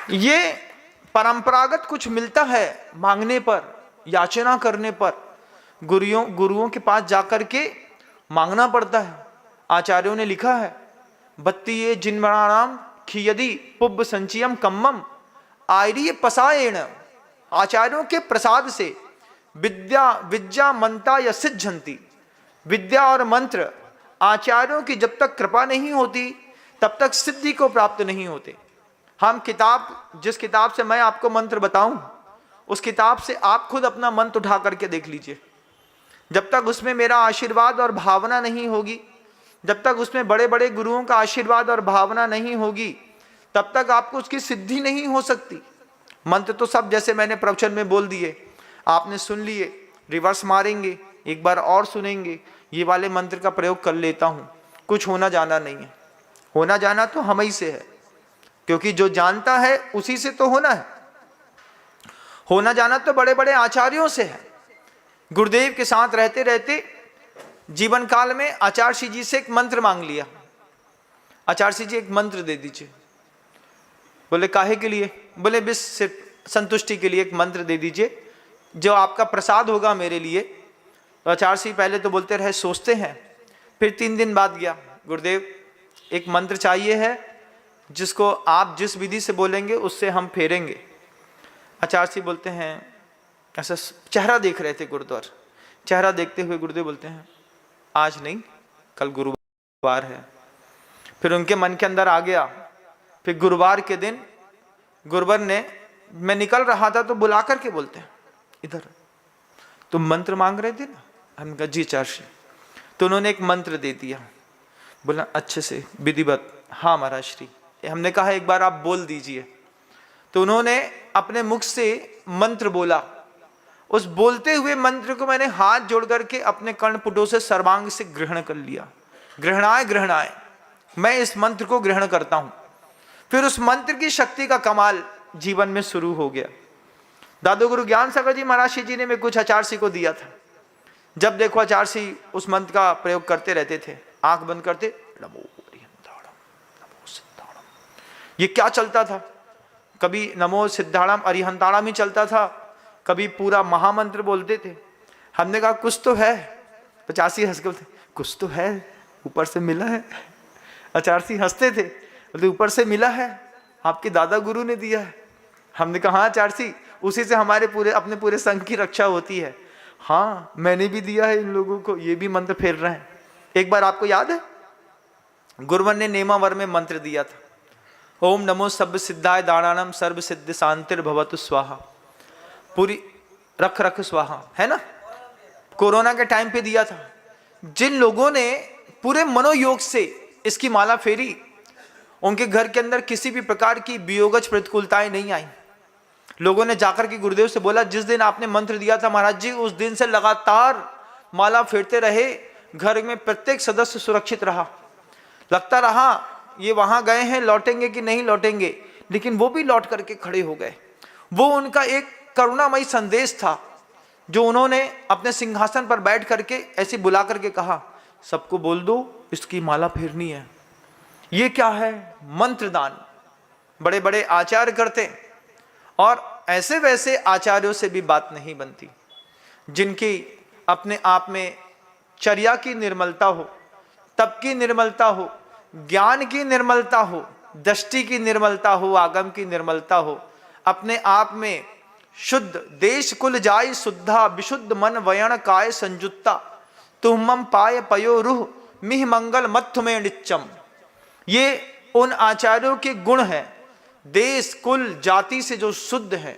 ये परंपरागत कुछ मिलता है मांगने पर, याचना करने पर, गुरुओं के पास जाकर के मांगना पड़ता है। आचार्यों ने लिखा है, बत्ती ये जिन्मणानाम खियदि पुब्ब संचियम कम्मम आयरीय पसायेण। आचार्यों के प्रसाद से विद्या मंता या सिद्धंती। विद्या और मंत्र आचार्यों की जब तक कृपा नहीं होती तब तक सिद्धि को प्राप्त नहीं होते। हम जिस किताब से मैं आपको मंत्र बताऊं, उस किताब से आप खुद अपना मंत्र उठा करके देख लीजिए। जब तक उसमें मेरा आशीर्वाद और भावना नहीं होगी, जब तक उसमें बड़े बड़े गुरुओं का आशीर्वाद और भावना नहीं होगी, तब तक आपको उसकी सिद्धि नहीं हो सकती। मंत्र तो सब जैसे मैंने प्रवचन में बोल दिए, आपने सुन लिए, रिवर्स मारेंगे, एक बार और सुनेंगे, ये वाले मंत्र का प्रयोग कर लेता हूं, कुछ होना जाना नहीं है। होना जाना तो हम ही से है, क्योंकि जो जानता है उसी से तो होना है। होना जाना तो बड़े बड़े आचार्यों से है। गुरुदेव के साथ रहते रहते जीवन काल में आचार्य जी से एक मंत्र मांग लिया। आचार्य जी एक मंत्र दे दीजिए। बोले काहे के लिए? बोले बस सिर्फ संतुष्टि के लिए एक मंत्र दे दीजिए जो आपका प्रसाद होगा मेरे लिए। तो आचार्य जी पहले तो बोलते रहे, सोचते हैं। फिर 3 दिन बाद गया, गुरुदेव एक मंत्र चाहिए है जिसको आप जिस विधि से बोलेंगे उससे हम फेरेंगे। आचार्य जी बोलते हैं, ऐसा चेहरा देख रहे थे गुरुद्वार, चेहरा देखते हुए गुरुदेव बोलते हैं, आज नहीं, कल गुरुवार है। फिर उनके मन के अंदर आ गया। फिर गुरुवार के दिन गुरुवर ने, मैं निकल रहा था तो बुला करके बोलते हैं, इधर तुम मंत्र मांग रहे थे ना? हमने कहा जी आचार्य। तो उन्होंने एक मंत्र दे दिया। बोला अच्छे से विधिवत, हाँ महाराज श्री। हमने कहा एक बार आप बोल दीजिए। तो उन्होंने अपने मुख से मंत्र बोला। उस बोलते हुए मंत्र को मैंने हाथ जोड़ करके अपने कर्णपुटों से सर्वांग से ग्रहण कर लिया। ग्रहणाय ग्रहणाय, मैं इस मंत्र को ग्रहण करता हूं। फिर उस मंत्र की शक्ति का कमाल जीवन में शुरू हो गया। दादू गुरु ज्ञान सागर जी महाराज जी ने मैं कुछ आचार्य को दिया था। जब देखो आचार्य उस मंत्र का प्रयोग करते रहते थे, आंख बंद करते, नमो अरिहंताणम नमो सिद्धाणम। ये क्या चलता था? कभी नमो सिद्धाणम अरिहंताणम ही चलता था, कभी पूरा महामंत्र बोलते थे। हमने कहा कुछ तो है। 85 हंस के बोलते, कुछ तो है, ऊपर से मिला है। आचार्य हंसते थे, बोलते ऊपर से मिला है, आपके दादा गुरु ने दिया है। हमने कहा हाँ आचार्य, उसी से हमारे अपने पूरे संघ की रक्षा होती है। हाँ मैंने भी दिया है इन लोगों को, ये भी मंत्र फेर रहे हैं। एक बार आपको याद है, गुरुवर ने नेमावर में मंत्र दिया था, ओम नमो सब सिद्धाय दानानम सर्व सिद्ध शांतिर भवतु स्वाहा। पूरी रख रख स्वाहा, है ना? कोरोना के टाइम पे दिया था। जिन लोगों ने पूरे मनोयोग से इसकी माला फेरी, उनके घर के अंदर किसी भी प्रकार की वियोगज प्रतिकूलताएं नहीं आई। लोगों ने जाकर के गुरुदेव से बोला, जिस दिन आपने मंत्र दिया था महाराज जी, उस दिन से लगातार माला फेरते रहे, घर में प्रत्येक सदस्य सुरक्षित रहा। लगता रहा ये वहां गए हैं, लौटेंगे कि नहीं लौटेंगे, लेकिन वो भी लौट करके खड़े हो गए। वो उनका एक करुणामयी संदेश था जो उन्होंने अपने सिंहासन पर बैठ करके ऐसे बुला करके कहा, सबको बोल दो इसकी माला फेरनी है। ये क्या है? मंत्रदान बड़े बड़े आचार्य करते, और ऐसे वैसे आचार्यों से भी बात नहीं बनती, जिनकी अपने आप में चर्या की निर्मलता हो, तप की निर्मलता हो, ज्ञान की निर्मलता हो, दृष्टि की निर्मलता हो, आगम की निर्मलता हो, अपने आप में शुद्ध देश कुल जाय शुद्धा विशुद्ध मन वयण काय संजुत्ता तुमम पाय पयो रूह मिह मंगल मत्थ में निच्चम। ये उन आचार्यों के गुण हैं, देश कुल जाति से जो शुद्ध है,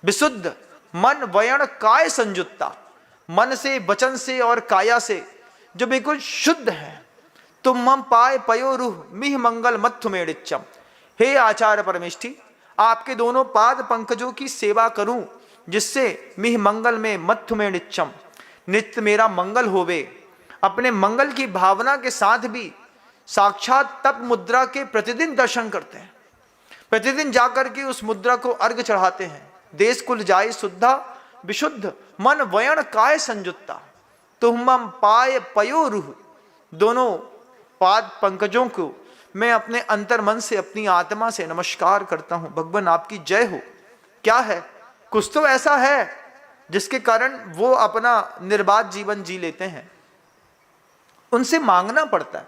विशुद्ध मन वयण काय संजुत्ता, मन से वचन से और काया से जो बिल्कुल शुद्ध है। तुम पाए पयो रूह मिह मंगल मत्थ में निच्चम। हे आचार्य परमेष्ठी, आपके दोनों पाद पंकजों की सेवा करूं, जिससे मिह मंगल में मत्थ में निच्चम, नित्य मेरा मंगल होवे। अपने मंगल की भावना के साथ भी साक्षात तप मुद्रा के प्रतिदिन दर्शन करते हैं, प्रतिदिन जाकर के उस मुद्रा को अर्घ चढ़ाते हैं। देश कुल जाय शुद्धा विशुद्ध मन वयण काय संजुत्ता तुम पाय पयो रूह। दोनों पाद पंकजों को मैं अपने अंतर मन से, अपनी आत्मा से नमस्कार करता हूं, भगवान आपकी जय हो। क्या है? कुछ तो ऐसा है जिसके कारण वो अपना निर्बाध जीवन जी लेते हैं। उनसे मांगना पड़ता है,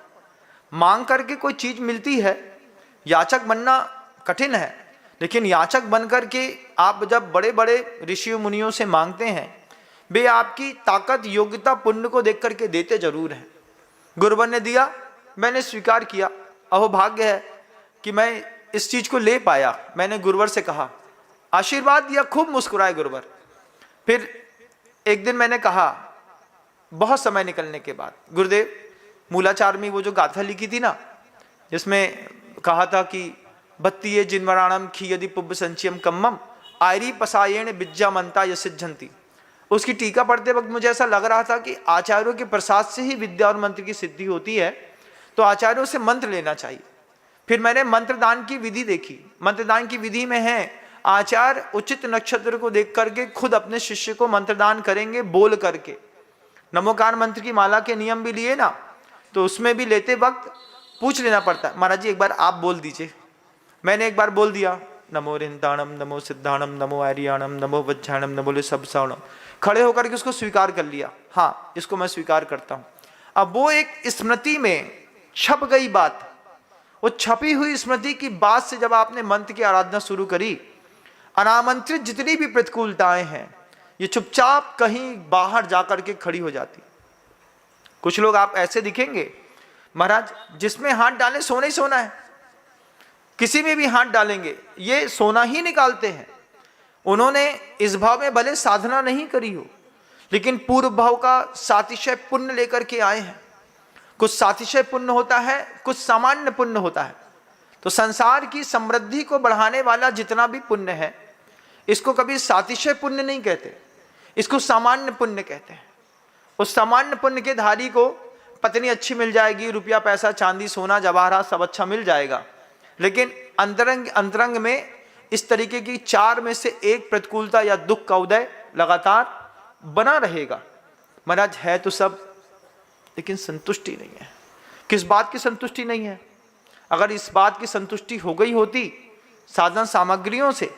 मांग करके कोई चीज मिलती है। याचक बनना कठिन है, लेकिन याचक बनकर के आप जब बड़े बड़े ऋषियों मुनियों से मांगते हैं, वे आपकी ताकत, योग्यता, पुण्य को देख करके देते जरूर हैं। गुरुवर ने दिया, मैंने स्वीकार किया, अहोभाग्य है कि मैं इस चीज को ले पाया। मैंने गुरुवर से कहा, आशीर्वाद दिया, खूब मुस्कुराए गुरुवर। फिर एक दिन मैंने कहा, बहुत समय निकलने के बाद, गुरुदेव मूलाचार में वो जो गाथा लिखी थी ना, जिसमें कहा था कि बत्तीये जिन्वराणम खियदि पुब्ब संचयम कम्मम आयरी पसायेण विद्या मंता यसिद्धंती। उसकी टीका पढ़ते वक्त मुझे ऐसा लग रहा था कि आचार्यों के प्रसाद से ही विद्या और मंत्र की सिद्धि होती है, तो आचार्यों से मंत्र लेना चाहिए। फिर मैंने मंत्रदान की विधि देखी। मंत्रदान की विधि में है, आचार्य उचित नक्षत्र को देख करके खुद अपने शिष्य को मंत्रदान करेंगे बोल करके। नमोकार मंत्र की माला के नियम भी लिए ना, तो उसमें भी लेते वक्त पूछ लेना पड़ता है, महाराज जी एक बार आप बोल दीजिए। मैंने एक बार बोल दिया, नमो रिंदाणम, नमो सिद्धाणम, नमो आर्याणम, नमो वज्जाणम, नमो सबसाणम। खड़े होकर के उसको स्वीकार कर लिया, हाँ इसको मैं स्वीकार करता हूं। अब वो एक स्मृति में छप गई बात, वो छपी हुई स्मृति की बात से जब आपने मंत्र की आराधना शुरू करी, अनामंत्रित जितनी भी प्रतिकूलताएं हैं ये चुपचाप कहीं बाहर जाकर के खड़ी हो जाती। कुछ लोग आप ऐसे दिखेंगे, महाराज जिसमें हाथ डालें सोना ही सोना है, किसी में भी हाथ डालेंगे ये सोना ही निकालते हैं। उन्होंने इस भाव में भले साधना नहीं करी हो, लेकिन पूर्व भाव का सातिशय पुण्य लेकर के आए हैं। कुछ सातिशय पुण्य होता है, कुछ सामान्य पुण्य होता है। तो संसार की समृद्धि को बढ़ाने वाला जितना भी पुण्य है, इसको कभी सातिशय पुण्य नहीं कहते, इसको सामान्य पुण्य कहते हैं। उस सामान्य पुण्य के धारी को पत्नी अच्छी मिल जाएगी, रुपया पैसा चांदी सोना जवाहरात सब अच्छा मिल जाएगा, लेकिन अंतरंग में इस तरीके की 4 में से एक प्रतिकूलता या दुख का उदय लगातार बना रहेगा। महाराज है तो सब, लेकिन संतुष्टि नहीं है। किस बात की संतुष्टि नहीं है? अगर इस बात की संतुष्टि हो गई होती साधन सामग्रियों से,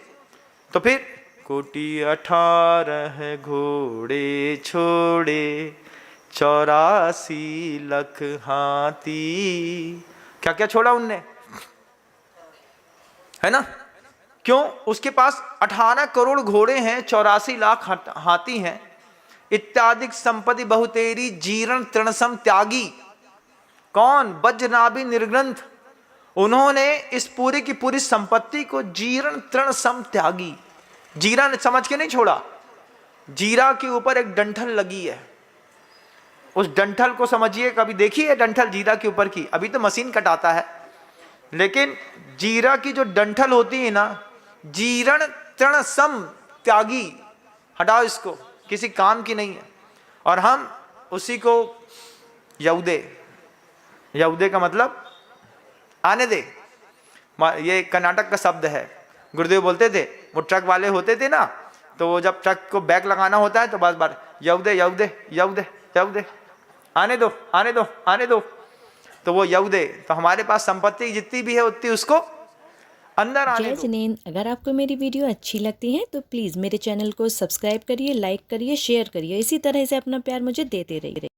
तो फिर कोटि 18 घोड़े छोड़े 84 लाख हाथी, क्या क्या छोड़ा उनने, है ना? क्यों? उसके पास 18 करोड़ घोड़े हैं, 84 लाख हाथी हैं, इत्यादिक संपत्ति बहुतेरी जीर्ण तृणसम त्यागी। कौन? वज्रनाभि निर्ग्रंथ। उन्होंने इस पूरी की पूरी संपत्ति को जीर्ण तृणसम त्यागी, जीरा समझ के नहीं छोड़ा। जीरा के ऊपर एक डंठल लगी है, उस डंठल को समझिए। कभी देखी है डंठल जीरा के ऊपर की? अभी तो मशीन कटाता है, लेकिन जीरा की जो डंठल होती है ना, जीर्ण तृणसम त्यागी, हटाओ इसको, किसी काम की नहीं है। और हम उसी को यौदे, यौदे का मतलब आने दे, ये कर्नाटक का शब्द है। गुरुदेव बोलते थे, वो ट्रक वाले होते थे ना, तो वो जब ट्रक को बैक लगाना होता है तो बार बार यौदे यौदे यौदे यौदे, आने दो आने दो आने दो, तो वो यौदे। तो हमारे पास संपत्ति जितनी भी है उतनी उसको अंदर आने जय दो। जिनेंद्र, अगर आपको मेरी वीडियो अच्छी लगती है तो प्लीज़ मेरे चैनल को सब्सक्राइब करिए, लाइक करिए, शेयर करिए। इसी तरह से अपना प्यार मुझे देते रहिए।